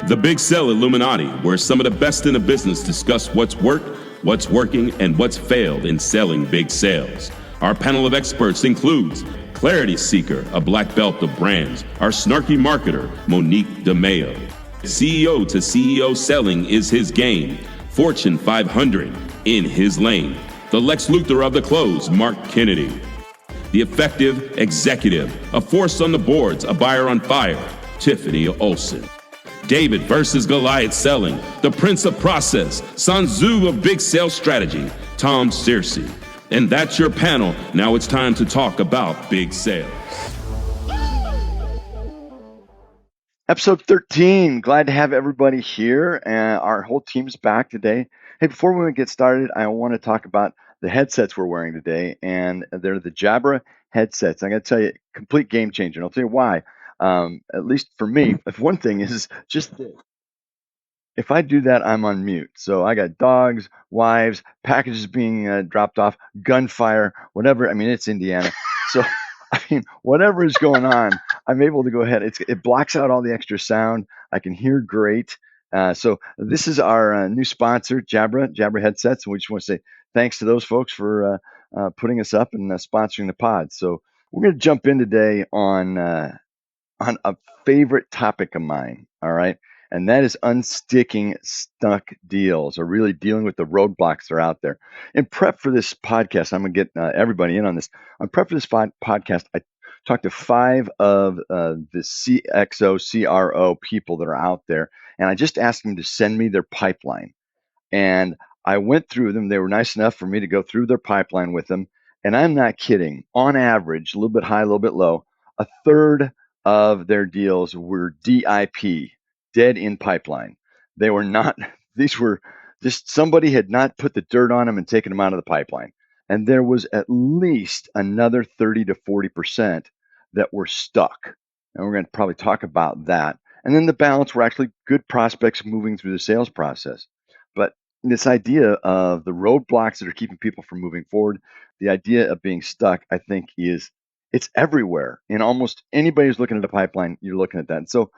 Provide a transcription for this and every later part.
The Big Sell Illuminati, where some of the best in the business discuss what's worked, what's working, and what's failed in selling big sales. Our panel of experts includes Clarity Seeker, a black belt of brands, our snarky marketer, Monique de Maio. CEO to CEO selling is his game. Fortune 500 in his lane. The Lex Luthor of the close, Mark Kennedy. The effective executive, a force on the boards, a buyer on fire, Tiffany Olson. David versus Goliath selling, the prince of process, Sun Tzu of big sales strategy, Tom Searcy. And that's your panel. Now it's time to talk about big sales. Episode 13. Glad to have everybody here. Our whole team's back today. Hey, before we get started, I want to talk about the headsets we're wearing today, and they're the Jabra headsets. I'm going to tell you, complete game changer. And I'll tell you why. At least for me, if one thing is just this. If I do that, I'm on mute. So I got dogs, wives, packages being dropped off, gunfire, whatever. I mean, it's Indiana. So, I mean, whatever is going on, I'm able to go ahead. It blocks out all the extra sound. I can hear great. So this is our new sponsor, Jabra headsets. And we just want to say thanks to those folks for putting us up and sponsoring the pod. So we're going to jump in today on a favorite topic of mine. All right. And that is unsticking stuck deals, or really dealing with the roadblocks that are out there. In prep for this podcast, I'm going to get everybody in on this. On prep for this podcast, I talked to 5 of the CXO, CRO people that are out there, and I just asked them to send me their pipeline. And I went through them. They were nice enough for me to go through their pipeline with them. And I'm not kidding. On average, a little bit high, a little bit low, a third of their deals were DIP, dead in pipeline. They were not, these were just somebody had not put the dirt on them and taken them out of the pipeline. And there was at least another 30 to 40% that were stuck. And we're going to probably talk about that. And then the balance were actually good prospects moving through the sales process. But this idea of the roadblocks that are keeping people from moving forward, the idea of being stuck, I think it's everywhere. In almost anybody who's looking at a pipeline, you're looking at that. And so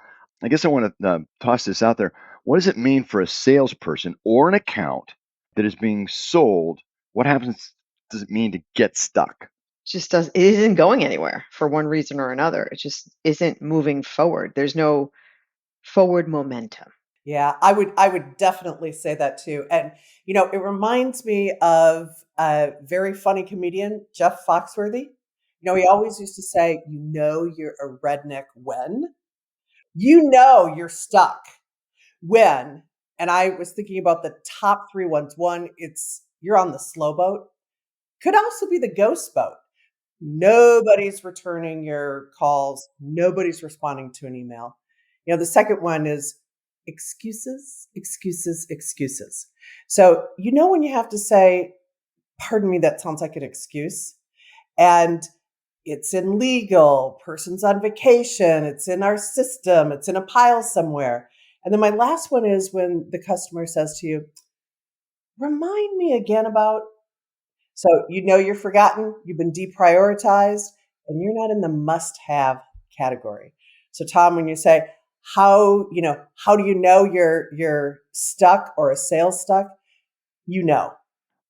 I guess I want to toss this out there. What does it mean for a salesperson or an account that is being sold? What happens? Does it mean to get stuck? It isn't going anywhere for one reason or another. It just isn't moving forward. There's no forward momentum. Yeah, I would definitely say that too. And it reminds me of a very funny comedian, Jeff Foxworthy. He always used to say, you're a redneck when you're stuck. When, and I was thinking about the top 3 ones. One, you're on the slow boat. Could also be the ghost boat. Nobody's returning your calls. Nobody's responding to an email. The second one is excuses, excuses, excuses. So, when you have to say, pardon me, that sounds like an excuse. And it's in legal, person's on vacation, it's in our system, it's in a pile somewhere. And then my last one is when the customer says to you, remind me again about. So you're forgotten, you've been deprioritized, and you're not in the must-have category. So Tom, when you say, how do you know you're stuck or a sales stuck?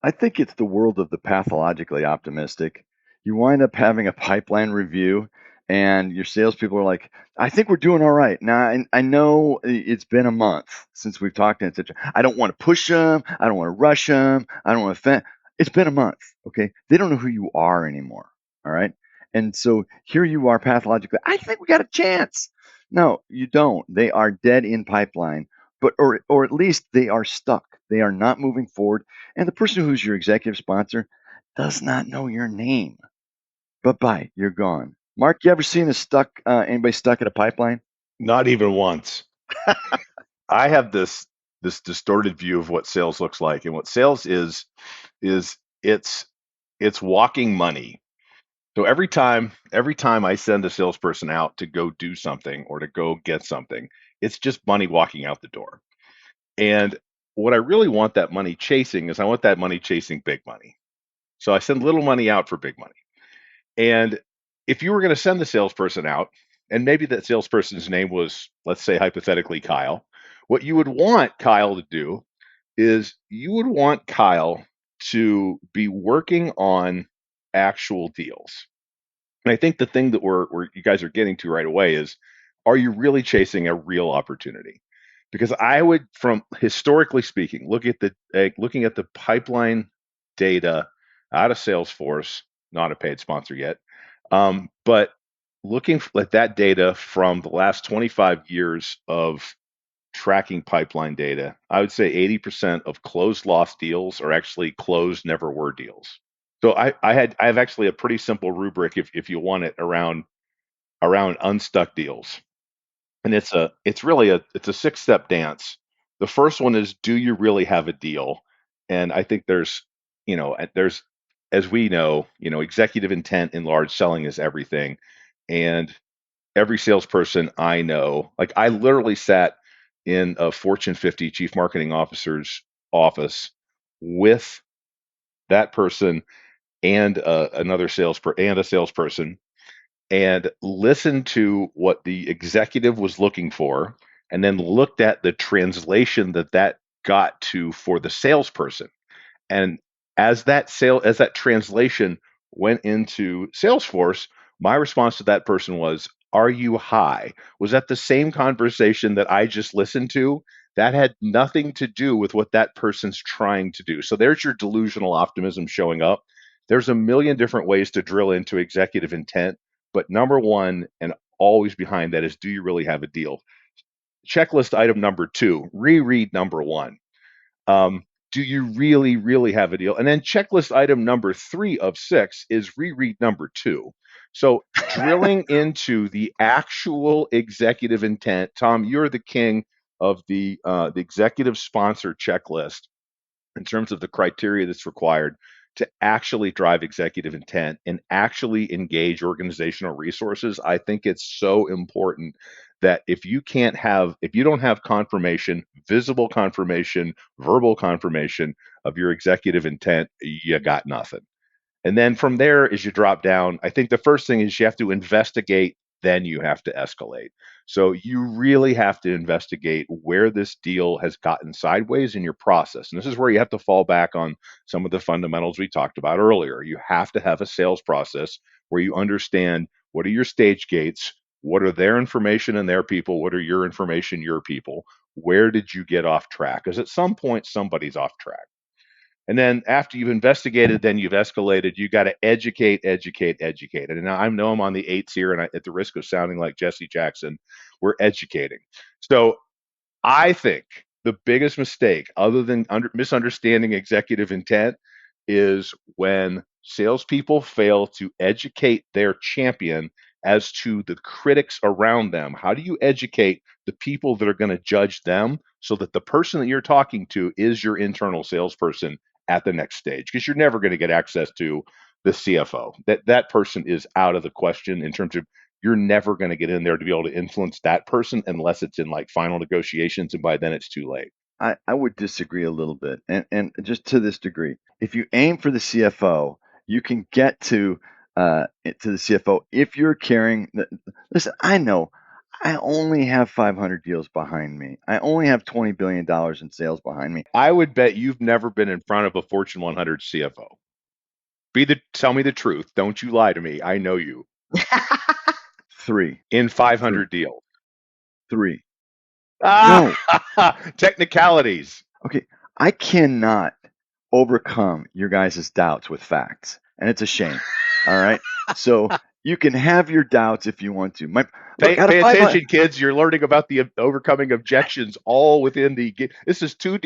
I think it's the world of the pathologically optimistic. You wind up having a pipeline review, and your salespeople are like, I think we're doing all right. Now, I know it's been a month since we've talked, etc. I don't want to push them. I don't want to rush them. I don't want to offend. It's been a month, okay? They don't know who you are anymore, all right? And so here you are pathologically, I think we got a chance. No, you don't. They are dead in pipeline, or at least they are stuck. They are not moving forward. And the person who's your executive sponsor does not know your name. Bye-bye, you're gone. Mark, you ever seen anybody stuck at a pipeline? Not even once. I have this distorted view of what sales looks like, and what sales is it's walking money. So every time I send a salesperson out to go do something or to go get something, it's just money walking out the door. And what I really want that money chasing is I want that money chasing big money. So I send little money out for big money. And if you were going to send the salesperson out and maybe that salesperson's name was, let's say, hypothetically Kyle. What you would want Kyle to do is you would want Kyle to be working on actual deals. And I think the thing that we're you guys are getting to right away is, are you really chasing a real opportunity? Because I would, from historically speaking, looking at the pipeline data out of Salesforce, not a paid sponsor yet, but looking at that data from the last 25 years of tracking pipeline data, I would say 80% of closed lost deals are actually closed never were deals. So I have actually a pretty simple rubric if you want it around unstuck deals. And it's really a 6-step dance. The first one is, do you really have a deal? And I think there's as we know, executive intent in large selling is everything. And every salesperson I know, like I literally sat in a Fortune 50 chief marketing officer's office with that person and another and a salesperson, and listened to what the executive was looking for, and then looked at the translation that got to for the salesperson. And as that translation went into Salesforce, my response to that person was, "Are you high?" Was that the same conversation that I just listened to? That had nothing to do with what that person's trying to do. So there's your delusional optimism showing up. There's a million different ways to drill into executive intent, but number one and always behind that is, do you really have a deal? Checklist item number 2, reread number 1. Um, do you really, really have a deal? And then checklist item number 3 of 6 is reread number 2. So drilling into the actual executive intent. Tom, you're the king of the executive sponsor checklist in terms of the criteria that's required to actually drive executive intent and actually engage organizational resources. I think it's so important that if you don't have confirmation, visible confirmation, verbal confirmation of your executive intent, you got nothing. And then from there, as you drop down, I think the first thing is you have to investigate, then you have to escalate. So you really have to investigate where this deal has gotten sideways in your process. And this is where you have to fall back on some of the fundamentals we talked about earlier. You have to have a sales process where you understand, what are your stage gates? What are their information and their people? What are your information, your people? Where did you get off track? Because at some point, somebody's off track. And then after you've investigated, then you've escalated. You got to educate, educate, educate. And now I know I'm on the 8s here, and at the risk of sounding like Jesse Jackson, we're educating. So I think the biggest mistake, other than misunderstanding executive intent, is when salespeople fail to educate their champion as to the critics around them. How do you educate the people that are going to judge them so that the person that you're talking to is your internal salesperson at the next stage? Because you're never going to get access to the CFO. That person is out of the question in terms of, you're never going to get in there to be able to influence that person unless it's in like final negotiations, and by then it's too late. I would disagree a little bit, and just to this degree. If you aim for the CFO, you can get to the CFO if you're carrying. Listen, I know I only have 500 deals behind me. I only have $20 billion in sales behind me. I would bet you've never been in front of a Fortune 100 CFO. Tell me the truth. Don't you lie to me. I know you. 3 In 500 deals. 3. No. Technicalities. Okay, I cannot overcome your guys' doubts with facts, and it's a shame. All right, so you can have your doubts if you want to. Pay attention, kids. You're learning about the overcoming objections all within the. This is 2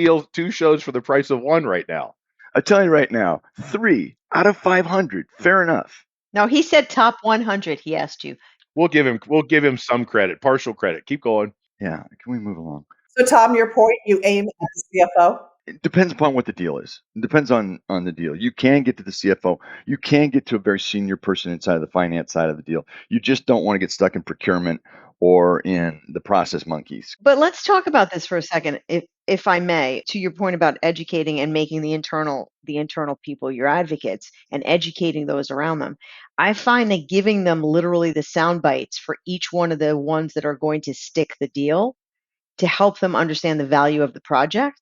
shows for the price of 1 right now. I tell you right now, 3 out of 500. Fair enough. No, he said top 100. He asked you. We'll give him some credit, partial credit. Keep going. Yeah, can we move along? So, Tom, your point, you aim at the CFO? It depends upon what the deal is. It depends on the deal. You can get to the CFO. You can get to a very senior person inside of the finance side of the deal. You just don't want to get stuck in procurement or in the process monkeys. But let's talk about this for a second, if I may, to your point about educating and making the internal people your advocates and educating those around them. I find that giving them literally the sound bites for each one of the ones that are going to stick the deal to help them understand the value of the project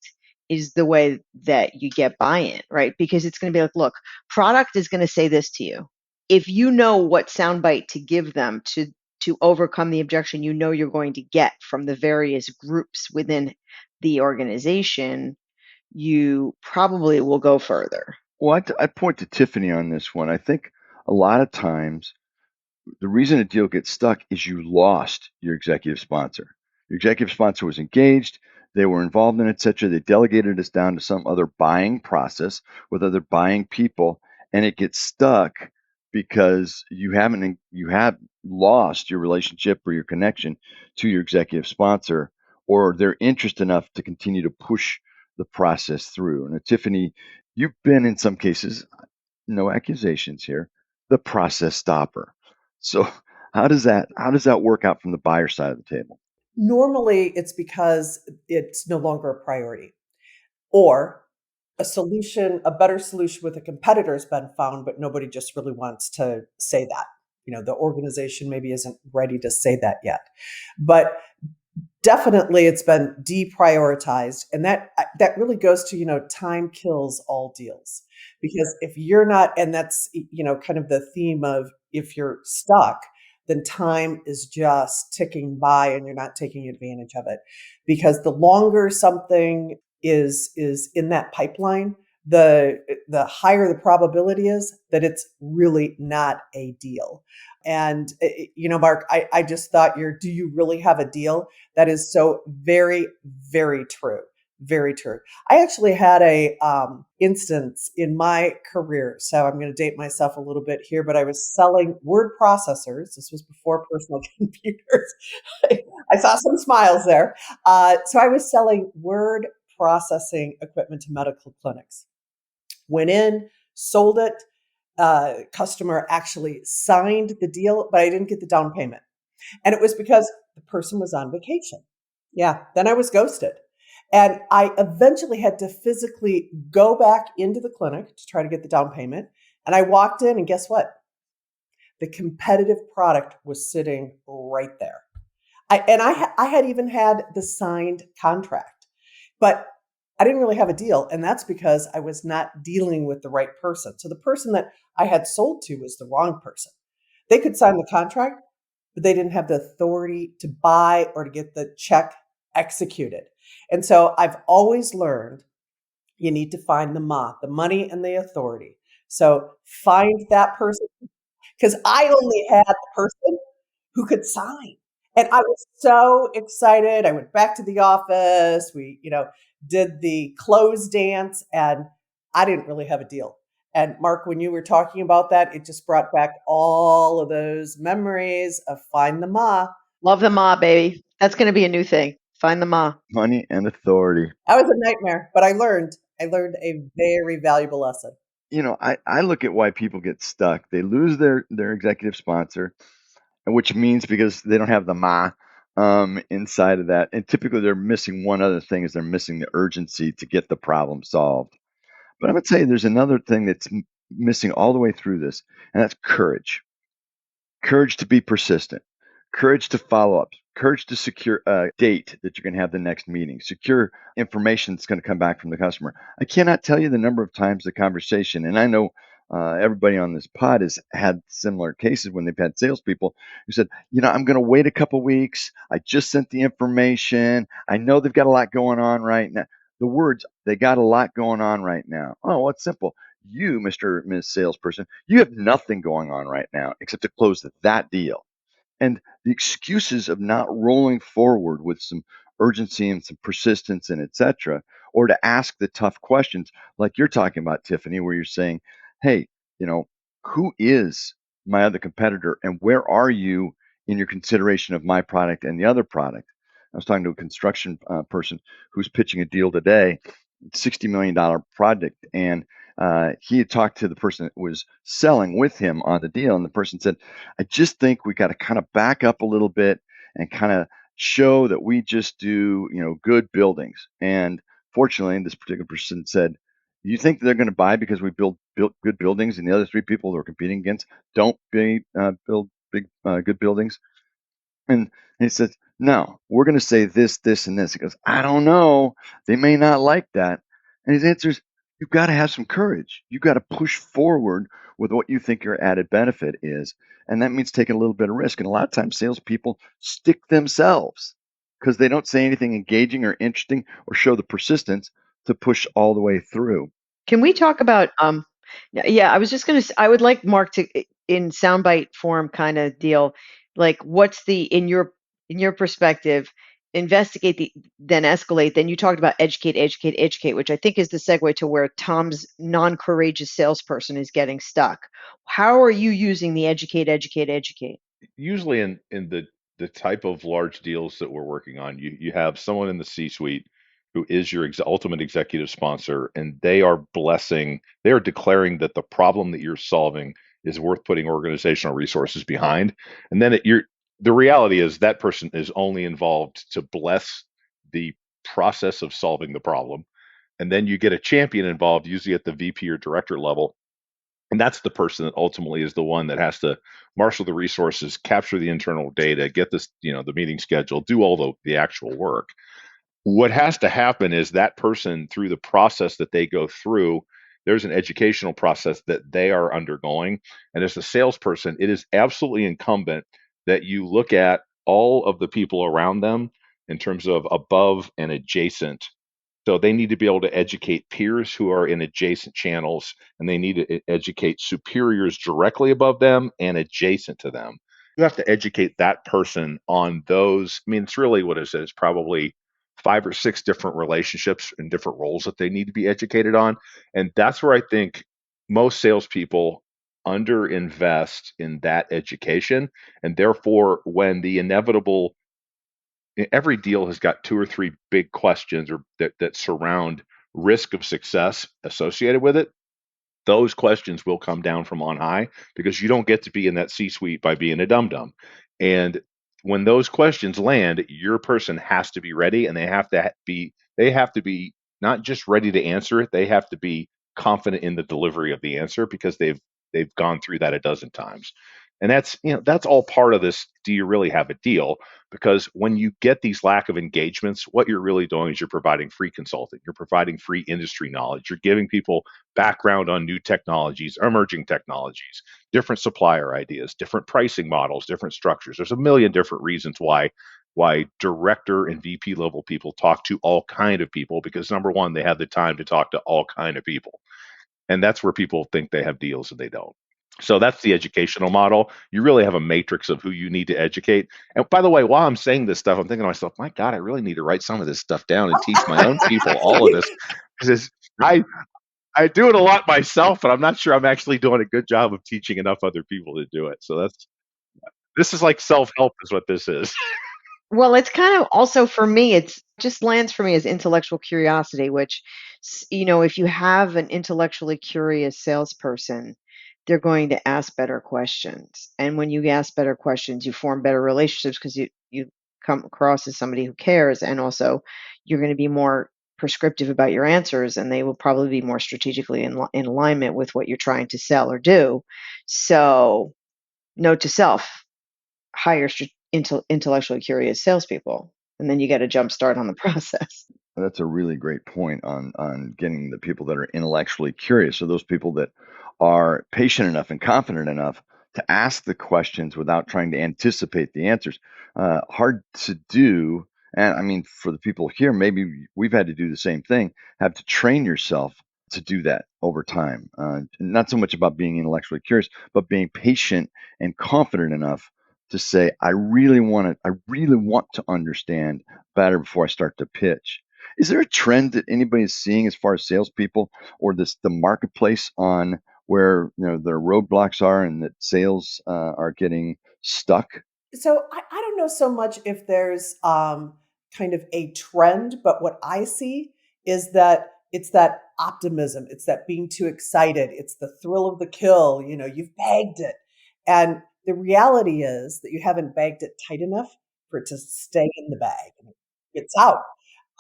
is the way that you get buy-in, right? Because it's going to be like, look, product is going to say this to you. If you know what soundbite to give them to overcome the objection you know you're going to get from the various groups within the organization, you probably will go further. Well, I point to Tiffany on this one. I think a lot of times the reason a deal gets stuck is you lost your executive sponsor. Your executive sponsor was engaged, they were involved in it, etc. They delegated us down to some other buying process with other buying people, and it gets stuck because you have lost your relationship or your connection to your executive sponsor, or their interest enough to continue to push the process through. And Tiffany, you've been in some cases, no accusations here, the process stopper. So how does that work out from the buyer side of the table? Normally, it's because it's no longer a priority, or a better solution with a competitor has been found, but nobody just really wants to say that. The organization maybe isn't ready to say that yet. But definitely it's been deprioritized, and that really goes to time kills all deals, because if you're not, and that's kind of the theme of, if you're stuck, then time is just ticking by and you're not taking advantage of it, because the longer something is in that pipeline, the higher the probability is that it's really not a deal. And Mark, I just thought do you really have a deal? That is so very, very true. Very true. I actually had a instance in my career. So I'm going to date myself a little bit here, but I was selling word processors. This was before personal computers. I saw some smiles there. So I was selling word processing equipment to medical clinics. Went in, sold it. Customer actually signed the deal, but I didn't get the down payment. And it was because the person was on vacation. Yeah, then I was ghosted. And I eventually had to physically go back into the clinic to try to get the down payment. And I walked in, and guess what? The competitive product was sitting right there. I had even had the signed contract, but I didn't really have a deal. And that's because I was not dealing with the right person. So the person that I had sold to was the wrong person. They could sign the contract, but they didn't have the authority to buy or to get the check executed. And so I've always learned you need to find the money and the authority. So find that person, because I only had the person who could sign. And I was so excited. I went back to the office. We, did the close dance, and I didn't really have a deal. And Mark, when you were talking about that, it just brought back all of those memories of find the ma. Love the ma, baby. That's going to be a new thing. Find the ma. Money and authority. That was a nightmare, but I learned a very valuable lesson. I look at why people get stuck. They lose their executive sponsor, which means because they don't have the ma inside of that. And typically they're missing one other thing, is they're missing the urgency to get the problem solved. But I would say there's another thing that's missing all the way through this, and that's courage. Courage to be persistent, courage to follow up, courage to secure a date that you're going to have the next meeting, secure information that's going to come back from the customer. I cannot tell you the number of times the conversation, and I know everybody on this pod has had similar cases when they've had salespeople who said, I'm going to wait a couple weeks. I just sent the information. I know they've got a lot going on right now. The words, they got a lot going on right now. Oh, well, it's simple. You, Mr. or Ms. Salesperson, you have nothing going on right now except to close that deal. And the excuses of not rolling forward with some urgency and some persistence and etc., or to ask the tough questions like you're talking about, Tiffany, where you're saying, hey, who is my other competitor and where are you in your consideration of my product and the other product? I was talking to a construction person who's pitching a deal today, $60 million project, and he had talked to the person that was selling with him on the deal, and the person said, I just think we got to kind of back up a little bit and kind of show that we just do, good buildings. And fortunately, this particular person said, you think they're going to buy because we built good buildings, and the other three people they're competing against don't build big good buildings? And he said, no, we're going to say this, this, and this. He goes, I don't know. They may not like that. And his answer is, you've got to have some courage. You've got to push forward with what you think your added benefit is. And that means taking a little bit of risk. And a lot of times, salespeople stick themselves because they don't say anything engaging or interesting or show the persistence to push all the way through. Can we talk about yeah, I was just going to I would like Mark to in soundbite form kind of deal, like what's the in your perspective, investigate then escalate, then you talked about educate, which I think is the segue to where Tom's non-courageous salesperson is getting stuck. How are you using the educate? Usually in the type of large deals that we're working on, you have someone in the C-suite who is your ultimate executive sponsor, and they are declaring that the problem that you're solving is worth putting organizational resources behind. And then the reality is that person is only involved to bless the process of solving the problem. And then you get a champion involved, usually at the VP or director level, and that's the person that ultimately is the one that has to marshal the resources, capture the internal data, get this, the meeting scheduled, do all the actual work. What has to happen is that person, through the process that they go through, there's an educational process that they are undergoing. And as a salesperson, it is absolutely incumbent that you look at all of the people around them in terms of above and adjacent. So they need to be able to educate peers who are in adjacent channels, and they need to educate superiors directly above them and adjacent to them. You have to educate that person on those. I mean, it's really what it is. It's probably 5 or 6 different relationships and different roles that they need to be educated on. And that's where I think most salespeople underinvest in that education. And therefore, when the inevitable every deal has got 2 or 3 big questions or that surround risk of success associated with it. Those questions will come down from on high because you don't get to be in that C-suite by being a dum-dum. And when those questions land, your person has to be ready, and they have to be not just ready to answer it, they have to be confident in the delivery of the answer because they've gone through that a dozen times. And that's all part of this. Do you really have a deal? Because when you get these lack of engagements, what you're really doing is you're providing free consulting, you're providing free industry knowledge, you're giving people background on new technologies, emerging technologies, different supplier ideas, different pricing models, different structures. There's a million different reasons why director and VP level people talk to all kind of people, because number one, they have the time to talk to all kind of people. And that's where people think they have deals and they don't. So that's the educational model. You really have a matrix of who you need to educate. And by the way, while I'm saying this stuff, I'm thinking to myself, my God, I really need to write some of this stuff down and teach my own people all of this. Because I do it a lot myself, but I'm not sure I'm actually doing a good job of teaching enough other people to do it. So this is like self-help is what this is. Well, it's kind of also for me, it's just lands for me as intellectual curiosity, which, if you have an intellectually curious salesperson, they're going to ask better questions. And when you ask better questions, you form better relationships because you come across as somebody who cares. And also, you're going to be more prescriptive about your answers, and they will probably be more strategically in alignment with what you're trying to sell or do. So, note to self, hire intellectually curious salespeople, and then you get a jump start on the process. That's a really great point on getting the people that are intellectually curious, or those people that are patient enough and confident enough to ask the questions without trying to anticipate the answers. Hard to do, and I mean, for the people here, maybe we've had to do the same thing. Have to train yourself to do that over time. Not so much about being intellectually curious, but being patient and confident enough to say, I really want to understand better before I start to pitch. Is there a trend that anybody is seeing as far as salespeople or the marketplace on where their roadblocks are and that sales are getting stuck? So I don't know so much if there's kind of a trend, but what I see is that it's that optimism, it's that being too excited, it's the thrill of the kill. You've bagged it, and the reality is that you haven't bagged it tight enough for it to stay in the bag and it gets out.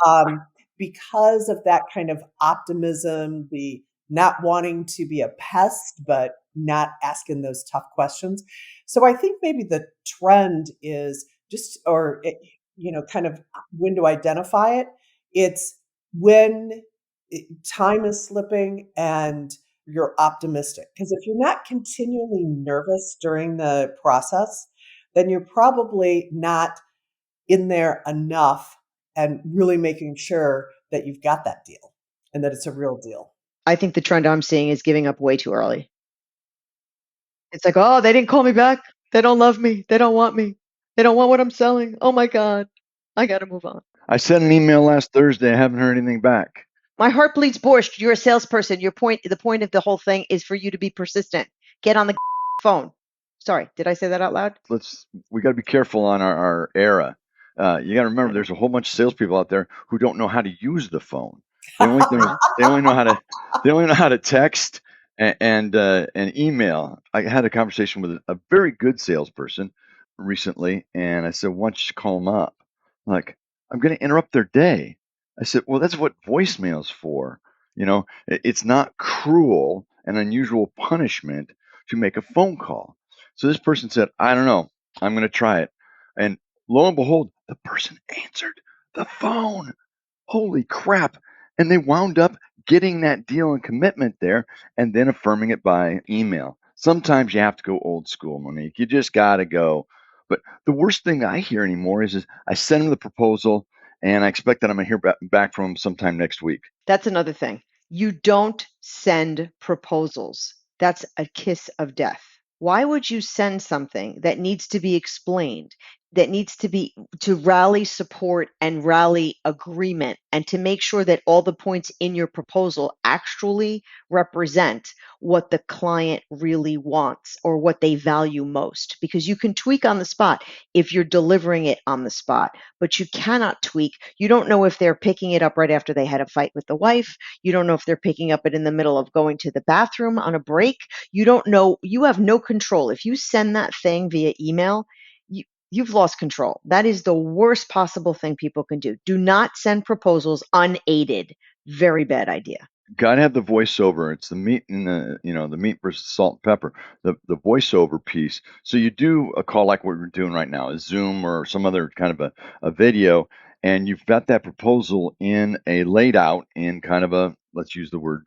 Um, because of that kind of optimism, the not wanting to be a pest, but not asking those tough questions. So I think maybe the trend is just, or, kind of when to identify it. It's when time is slipping and you're optimistic. Because if you're not continually nervous during the process, then you're probably not in there enough and really making sure that you've got that deal and that it's a real deal. I think the trend I'm seeing is giving up way too early. It's like, oh, they didn't call me back. They don't love me. They don't want me. They don't want what I'm selling. Oh my God. I got to move on. I sent an email last Thursday. I haven't heard anything back. My heart bleeds borscht. You're a salesperson. The point of the whole thing is for you to be persistent. Get on the phone. Sorry, did I say that out loud? We got to be careful on our era. You got to remember, there's a whole bunch of salespeople out there who don't know how to use the phone. They only know how to text and email. I had a conversation with a very good salesperson recently, and I said, "Why don't you call them up?" Like, I'm going to interrupt their day. I said, "Well, that's what voicemail's for. It's not cruel and unusual punishment to make a phone call." So this person said, "I don't know. I'm going to try it." And lo and behold, the person answered the phone. Holy crap. And they wound up getting that deal and commitment there and then affirming it by email. Sometimes you have to go old school, Monique. You just got to go. But the worst thing I hear anymore is I send them the proposal and I expect that I'm going to hear back from them sometime next week. That's another thing. You don't send proposals. That's a kiss of death. Why would you send something that needs to be explained, that needs to rally support and rally agreement, and to make sure that all the points in your proposal actually represent what the client really wants or what they value most? Because you can tweak on the spot if you're delivering it on the spot, but you cannot tweak. You don't know if they're picking it up right after they had a fight with the wife. You don't know if they're picking up it in the middle of going to the bathroom on a break. You don't know. You have no control. If you send that thing via email, you've lost control. That is the worst possible thing people can do. Do not send proposals unaided. Very bad idea. Got to have the voiceover. It's the meat and the meat versus salt and pepper, the voiceover piece. So you do a call like what we're doing right now, a Zoom or some other kind of a video, and you've got that proposal in a laid out in kind of a, let's use the word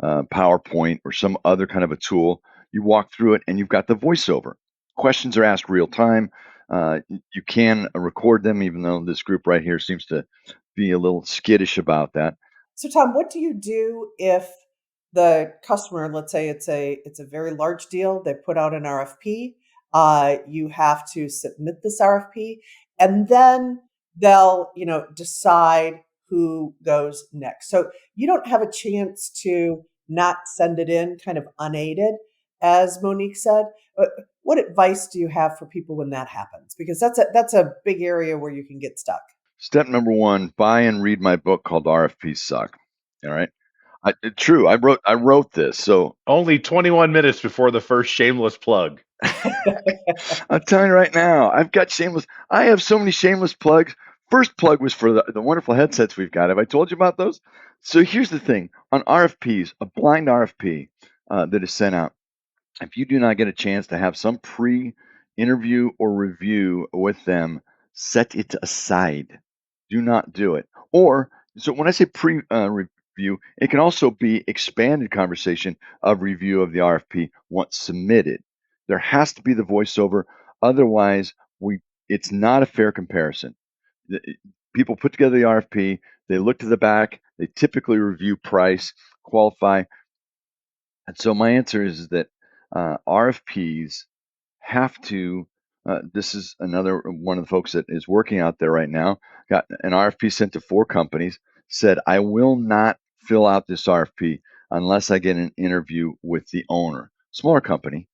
PowerPoint or some other kind of a tool. You walk through it and you've got the voiceover. Questions are asked real time. You can record them, even though this group right here seems to be a little skittish about that. So Tom, what do you do if the customer, let's say it's a very large deal, they put out an RFP, you have to submit this RFP, and then they'll, decide who goes next. So you don't have a chance to not send it in kind of unaided, as Monique said. What advice do you have for people when that happens? Because that's a big area where you can get stuck. Step number one: buy and read my book called RFPs Suck. All right. True. I wrote this. So Only 21 minutes before the first shameless plug. I'm telling you right now, I have so many shameless plugs. First plug was for the wonderful headsets we've got. Have I told you about those? So here's the thing on RFPs, a blind RFP that is sent out. If you do not get a chance to have some pre-interview or review with them, set it aside. Do not do it. Or, so when I say pre-review, it can also be expanded conversation of review of the RFP once submitted. There has to be the voiceover. Otherwise, it's not a fair comparison. People put together the RFP, they look to the back, they typically review price, qualify. And so my answer is that RFPs have to. This is another one of the folks that is working out there right now. Got an RFP sent to 4 companies. Said, I will not fill out this RFP unless I get an interview with the owner. Smaller company.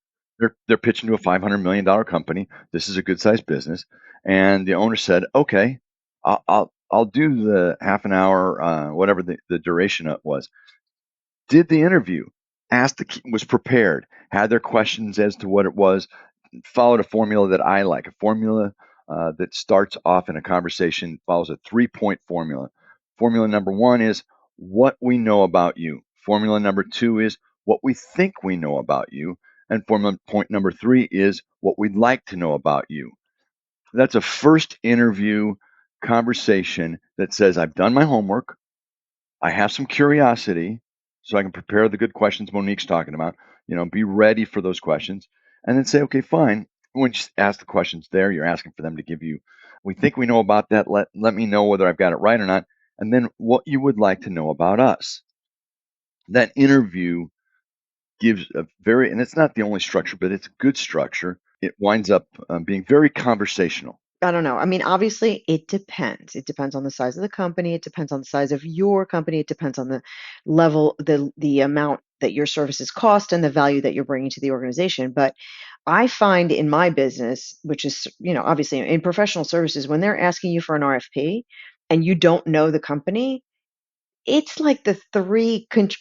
They're pitching to a $500 million company. This is a good sized business, and the owner said, okay, I'll do the half an hour, whatever the duration was. Did the interview, was prepared, had their questions as to what it was, followed a formula that I like, a formula that starts off in a conversation, follows a 3-point formula. Formula number 1 is what we know about you. Formula number 2 is what we think we know about you. And formula point number 3 is what we'd like to know about you. That's a first interview conversation that says, I've done my homework. I have some curiosity so I can prepare the good questions Monique's talking about, be ready for those questions, and then say, okay, fine. When you ask the questions there, you're asking for them to give you, we think we know about that. Let me know whether I've got it right or not. And then what you would like to know about us. That interview gives a very, and it's not the only structure, but it's a good structure. It winds up being very conversational. I don't know. I mean, obviously, it depends. It depends on the size of the company. It depends on the size of your company. It depends on the level, the amount that your services cost, and the value that you're bringing to the organization. But I find in my business, which is, obviously in professional services, when they're asking you for an RFP and you don't know the company, it's like the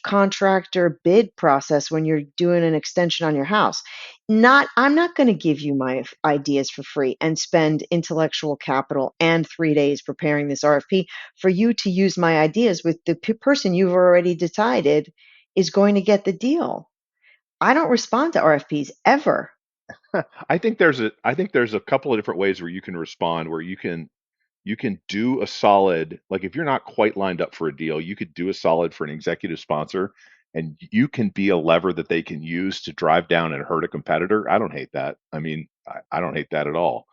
contractor bid process when you're doing an extension on your house. I'm not going to give you my ideas for free and spend intellectual capital and 3 days preparing this RFP for you to use my ideas with the person you've already decided is going to get the deal. I don't respond to RFPs ever. I think there's a couple of different ways where you can respond, where you can do a solid, like if you're not quite lined up for a deal, you could do a solid for an executive sponsor, and you can be a lever that they can use to drive down and hurt a competitor. I don't hate that. I mean, I don't hate that at all.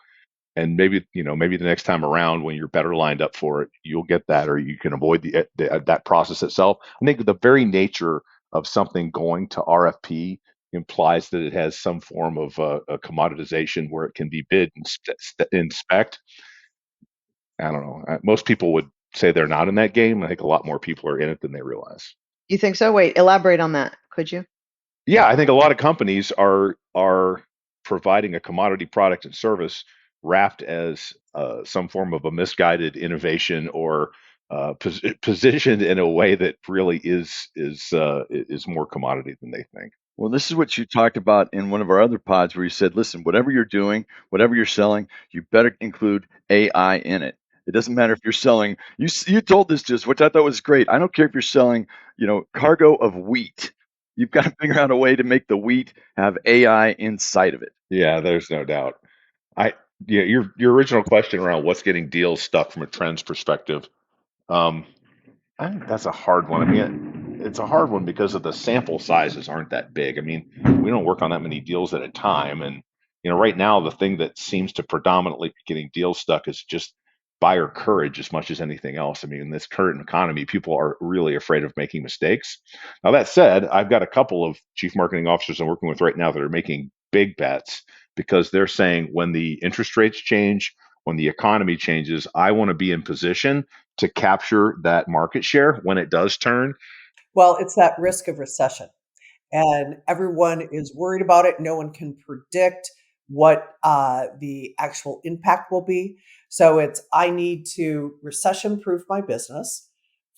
And maybe, maybe the next time around when you're better lined up for it, you'll get that, or you can avoid that process itself. I think the very nature of something going to RFP implies that it has some form of a commoditization where it can be bid and inspect. I don't know. Most people would say they're not in that game. I think a lot more people are in it than they realize. You think so? Wait, elaborate on that, could you? Yeah, I think a lot of companies are providing a commodity product and service wrapped as some form of a misguided innovation, or positioned in a way that really is more commodity than they think. Well, this is what you talked about in one of our other pods where you said, listen, whatever you're doing, whatever you're selling, you better include AI in it. It doesn't matter if you're selling, you told this to us, which I thought was great. I don't care if you're selling, cargo of wheat. You've got to figure out a way to make the wheat have AI inside of it. Yeah, there's no doubt. Yeah, your original question around what's getting deals stuck from a trends perspective, um, I think that's a hard one. I mean, it's a hard one because of the sample sizes aren't that big. I mean, we don't work on that many deals at a time. And, right now, the thing that seems to predominantly be getting deals stuck is just buyer courage as much as anything else. I mean, in this current economy, people are really afraid of making mistakes. Now, that said, I've got a couple of chief marketing officers I'm working with right now that are making big bets because they're saying when the interest rates change, when the economy changes, I want to be in position to capture that market share when it does turn. Well, it's that risk of recession, and everyone is worried about it. No one can predict what the actual impact will be. So I need to recession proof my business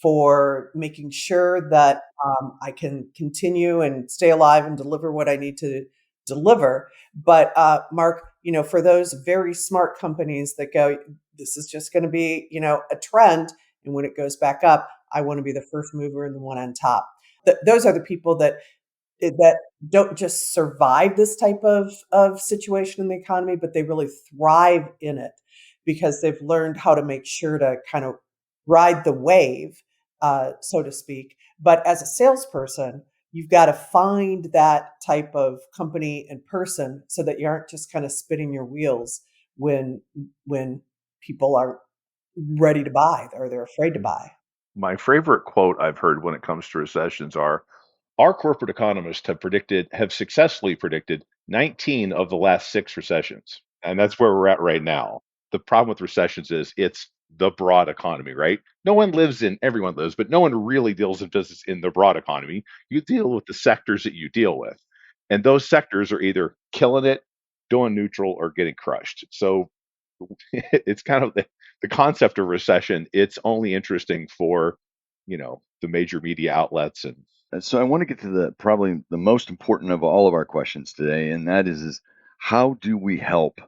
for making sure that I can continue and stay alive and deliver what I need to deliver. But Mark, for those very smart companies that go, this is just going to be, a trend. And when it goes back up, I want to be the first mover and the one on top. Those are the people that don't just survive this type of situation in the economy, but they really thrive in it because they've learned how to make sure to kind of ride the wave, so to speak. But as a salesperson, you've got to find that type of company and person so that you aren't just kind of spinning your wheels when people aren't ready to buy or they're afraid to buy. My favorite quote I've heard when it comes to recessions are, our corporate economists have successfully predicted 19 of the last 6 recessions. And that's where we're at right now. The problem with recessions is it's the broad economy, right? Everyone lives, but no one really deals in business in the broad economy. You deal with the sectors that you deal with. And those sectors are either killing it, going neutral, or getting crushed. So it's kind of the concept of recession. It's only interesting for, the major media outlets. And so I want to get to probably the most important of all of our questions today, and that is how do we help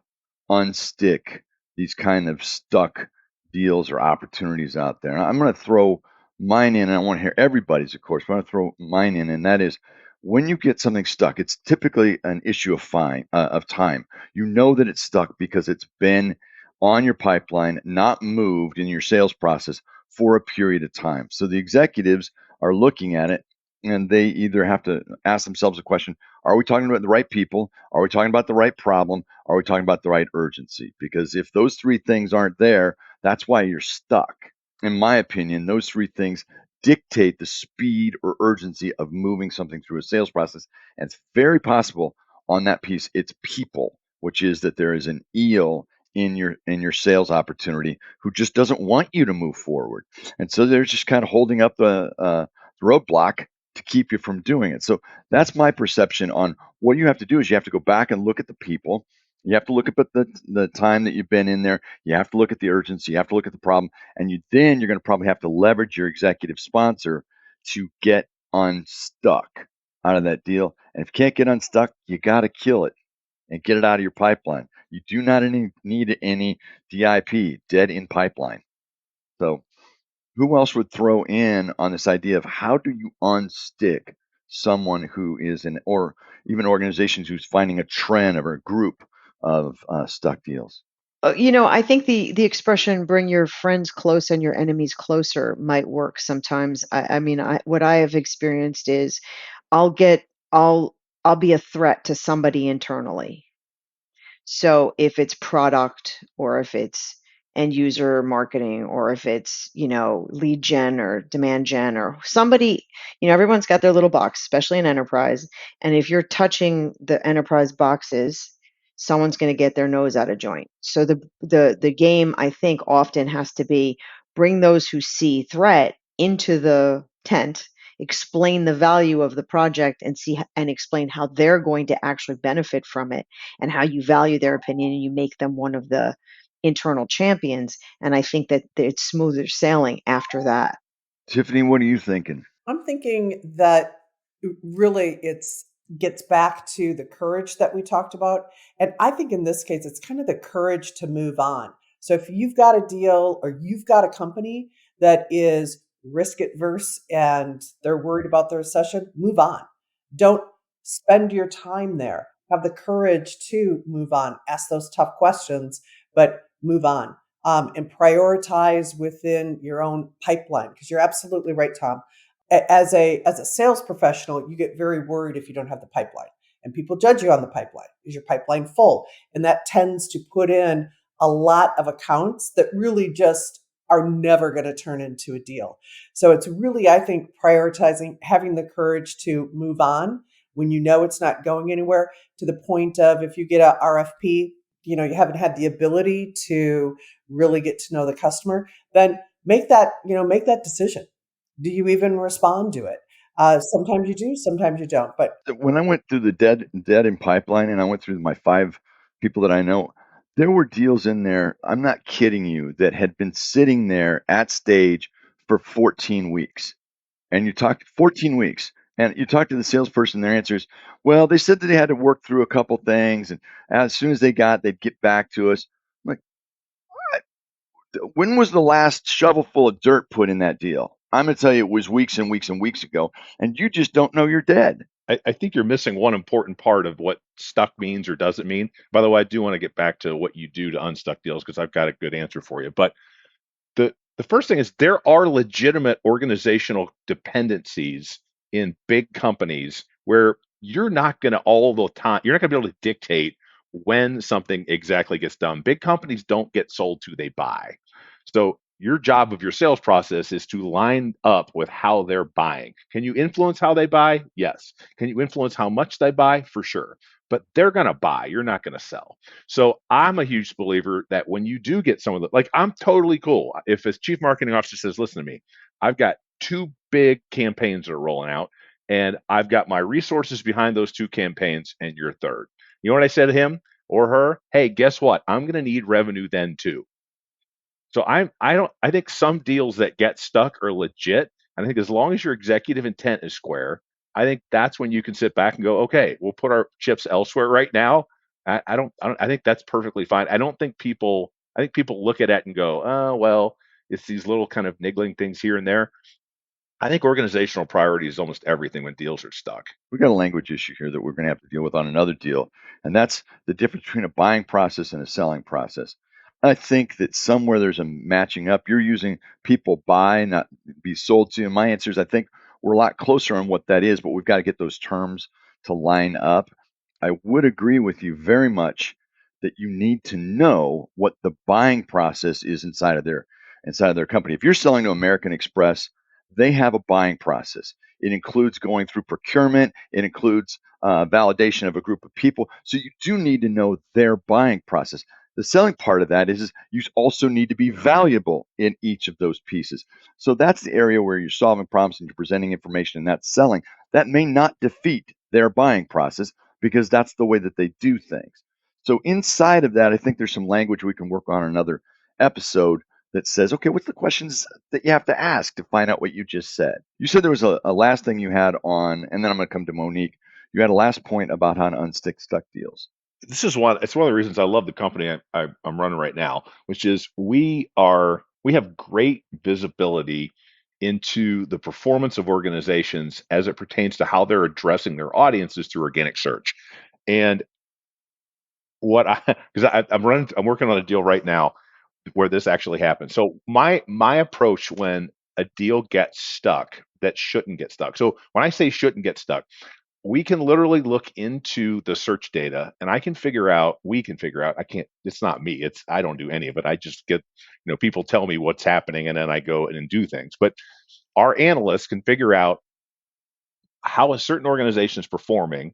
unstick these kind of stuck deals or opportunities out there. And I'm going to throw mine in, and I want to hear everybody's, of course, but I'm going to throw mine in, and that is when you get something stuck, it's typically an issue of time. You know that it's stuck because it's been on your pipeline, not moved in your sales process for a period of time. So the executives are looking at it, and they either have to ask themselves a question: are we talking about the right people? Are we talking about the right problem? Are we talking about the right urgency? Because if those three things aren't there, that's why you're stuck. In my opinion, those three things dictate the speed or urgency of moving something through a sales process. And it's very possible on that piece, it's people, which is that there is an eel in your sales opportunity who just doesn't want you to move forward. And so they're just kind of holding up the roadblock to keep you from doing it. So that's my perception on what you have to do is you have to go back and look at the people. You have to look at the time that you've been in there. You have to look at the urgency. You have to look at the problem, and you're going to probably have to leverage your executive sponsor to get unstuck out of that deal. And if you can't get unstuck, you got to kill it and get it out of your pipeline. You do not need any DIP, dead in pipeline. So who else would throw in on this idea of how do you unstick someone who is in, or even organizations who's finding a trend or a group of stuck deals? I think the expression "bring your friends close and your enemies closer" might work sometimes. I mean, what I have experienced is I'll get I'll be a threat to somebody internally. So if it's product or if it's end user marketing or if it's, lead gen or demand gen or somebody, everyone's got their little box, especially in enterprise. And if you're touching the enterprise boxes, someone's going to get their nose out of joint. So the game I think often has to be bring those who see threat into the tent, explain the value of the project and explain how they're going to actually benefit from it and how you value their opinion and you make them one of the internal champions. And I think that it's smoother sailing after that. Tiffany, what are you thinking? I'm thinking that really it's gets back to the courage that we talked about. And I think in this case, it's kind of the courage to move on. So if you've got a deal or you've got a company that is risk adverse and they're worried about the recession, move on. Don't spend your time there. Have the courage to move on. Ask those tough questions, but move on. And prioritize within your own pipeline because you're absolutely right, Tom. As a sales professional, you get very worried if you don't have the pipeline, and people judge you on the pipeline. Is your pipeline full? And that tends to put in a lot of accounts that really just are never going to turn into a deal. So it's really, I think, prioritizing, having the courage to move on when you know it's not going anywhere, to the point of if you get a RFP, you haven't had the ability to really get to know the customer, then make that decision. Do you even respond to it? Sometimes you do, sometimes you don't. But When I went through the dead in pipeline, and I went through my 5 people that I know, there were deals in there, I'm not kidding you, that had been sitting there at stage for 14 weeks. And you talk 14 weeks, and you talk to the salesperson, their answer is, well, they said that they had to work through a couple things, and as soon as they'd get back to us. I'm like, when was the last shovel full of dirt put in that deal? I'm going to tell you, it was weeks and weeks and weeks ago, and you just don't know you're dead. I think you're missing one important part of what stuck means or doesn't mean. By the way, I do want to get back to what you do to unstuck deals because I've got a good answer for you. But the first thing is there are legitimate organizational dependencies in big companies where you're not going to all the time, you're not going to be able to dictate when something exactly gets done. Big companies don't get sold to, they buy. So your job of your sales process is to line up with how they're buying. Can you influence how they buy? Yes. Can you influence how much they buy? For sure. But they're going to buy, you're not going to sell. So I'm a huge believer that when you do get some of the, like, I'm totally cool. If a chief marketing officer says, listen to me, I've got 2 big campaigns that are rolling out, and I've got my resources behind those 2 campaigns, and you're third. You know what I said to him or her? Hey, guess what? I'm going to need revenue then too. So I think some deals that get stuck are legit. I think as long as your executive intent is square, I think that's when you can sit back and go, okay, we'll put our chips elsewhere right now. I think that's perfectly fine. I don't think people I think people look at it and go, oh, well, it's these little kind of niggling things here and there. I think organizational priority is almost everything when deals are stuck. We got a language issue here that we're going to have to deal with on another deal, and that's the difference between a buying process and a selling process. I think that somewhere there's a matching up. You're using people buy, not be sold to. And my answer is I think we're a lot closer on what that is, but we've got to get those terms to line up. I would agree with you very much that you need to know what the buying process is inside of their company. If you're selling to American Express, they have a buying process. It includes going through procurement. It includes validation of a group of people. So you do need to know their buying process. The selling part of that is you also need to be valuable in each of those pieces. So that's the area where you're solving problems and you're presenting information and that's selling. That may not defeat their buying process because that's the way that they do things. So inside of that, I think there's some language we can work on another episode that says, okay, what's the questions that you have to ask to find out what you just said? You said there was a last thing you had on, and then I'm going to come to Monique. You had a last point about how to unstick stuck deals. It's one of the reasons I love the company I'm running right now, which is we have great visibility into the performance of organizations as it pertains to how they're addressing their audiences through organic search. And I'm working on a deal right now where this actually happens. So my approach when a deal gets stuck that shouldn't get stuck. So when I say shouldn't get stuck, we can literally look into the search data and we can figure out, it's not me, I don't do any of it. I just get, people tell me what's happening and then I go and do things. But our analysts can figure out how a certain organization is performing,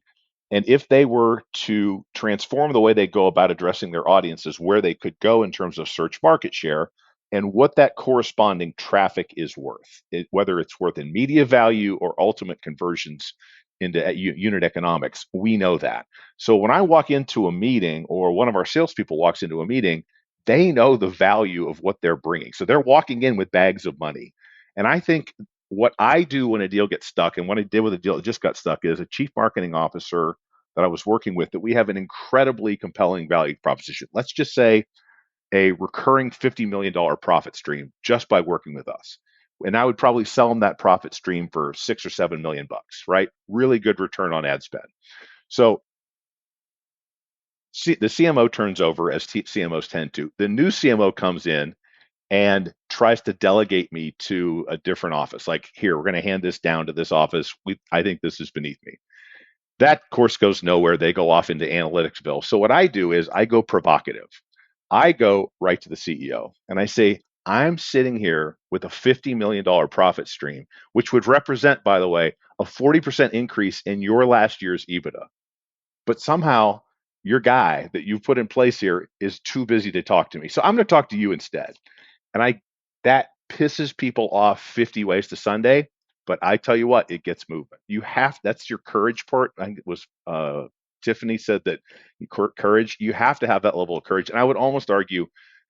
and if they were to transform the way they go about addressing their audiences, where they could go in terms of search market share and what that corresponding traffic is worth, whether it's worth in media value or ultimate conversions into unit economics. We know that. So when I walk into a meeting or one of our salespeople walks into a meeting, they know the value of what they're bringing. So they're walking in with bags of money. And I think what I do when a deal gets stuck, and what I did with a deal that just got stuck, is a chief marketing officer that I was working with, that we have an incredibly compelling value proposition. Let's just say a recurring $50 million profit stream just by working with us. And I would probably sell them that profit stream for $6 or $7 million, right? Really good return on ad spend. So the CMO turns over, as CMOs tend to. The new CMO comes in and tries to delegate me to a different office. Like, here, we're going to hand this down to this office. I think this is beneath me. That course goes nowhere. They go off into Analyticsville. So what I do is I go provocative. I go right to the CEO and I say, I'm sitting here with a $50 million profit stream, which would represent, by the way, a 40% increase in your last year's EBITDA. But somehow your guy that you've put in place here is too busy to talk to me. So I'm going to talk to you instead. And that pisses people off 50 ways to Sunday. But I tell you what, it gets movement. That's your courage part. I think it was Tiffany said that courage, you have to have that level of courage. And I would almost argue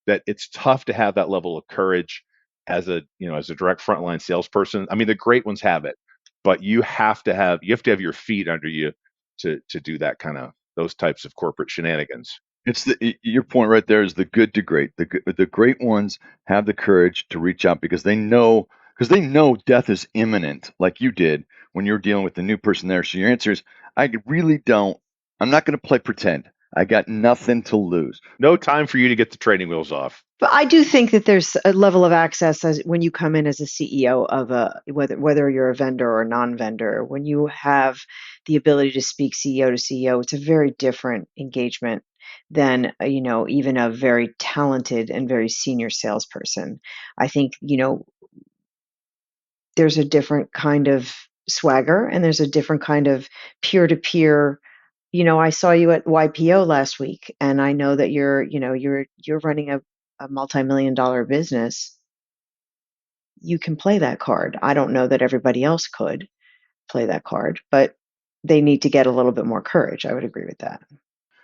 that it's tough to have that level of courage as a direct frontline salesperson. I mean, the great ones have it, but you have to have your feet under you to do that those types of corporate shenanigans. It's your point right there is the good to great. The great ones have the courage to reach out because they know death is imminent, like you did when you're dealing with the new person there. So your answer is, I'm not going to play pretend. I got nothing to lose. No time for you to get the training wheels off. But I do think that there's a level of access when you come in as a CEO of whether you're a vendor or a non-vendor, when you have the ability to speak CEO to CEO, it's a very different engagement than even a very talented and very senior salesperson. I think there's a different kind of swagger and there's a different kind of peer-to-peer. I saw you at YPO last week, and I know that you're running a multi-million-dollar business. You can play that card. I don't know that everybody else could play that card, but they need to get a little bit more courage. I would agree with that.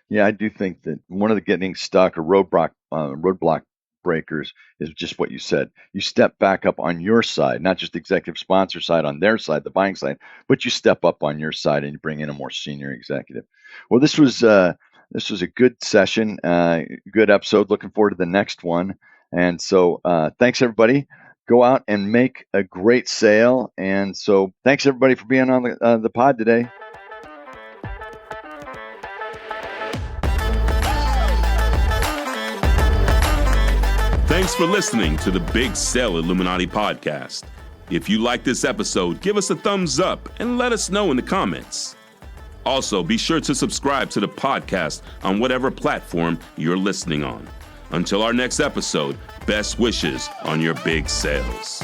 Yeah, I do think that one of the getting stuck or roadblock breakers is just what you said. You step back up on your side, not just the executive sponsor side on their side, the buying side, but you step up on your side and you bring in a more senior executive. Well, this was This was a good session, good episode. Looking forward to the next one. And so thanks, everybody. Go out and make a great sale. And so thanks, everybody, for being on the pod today. Thanks for listening to the Big Sale Illuminati podcast. If you like this episode, give us a thumbs up and let us know in the comments. Also, be sure to subscribe to the podcast on whatever platform you're listening on. Until our next episode, best wishes on your big sales.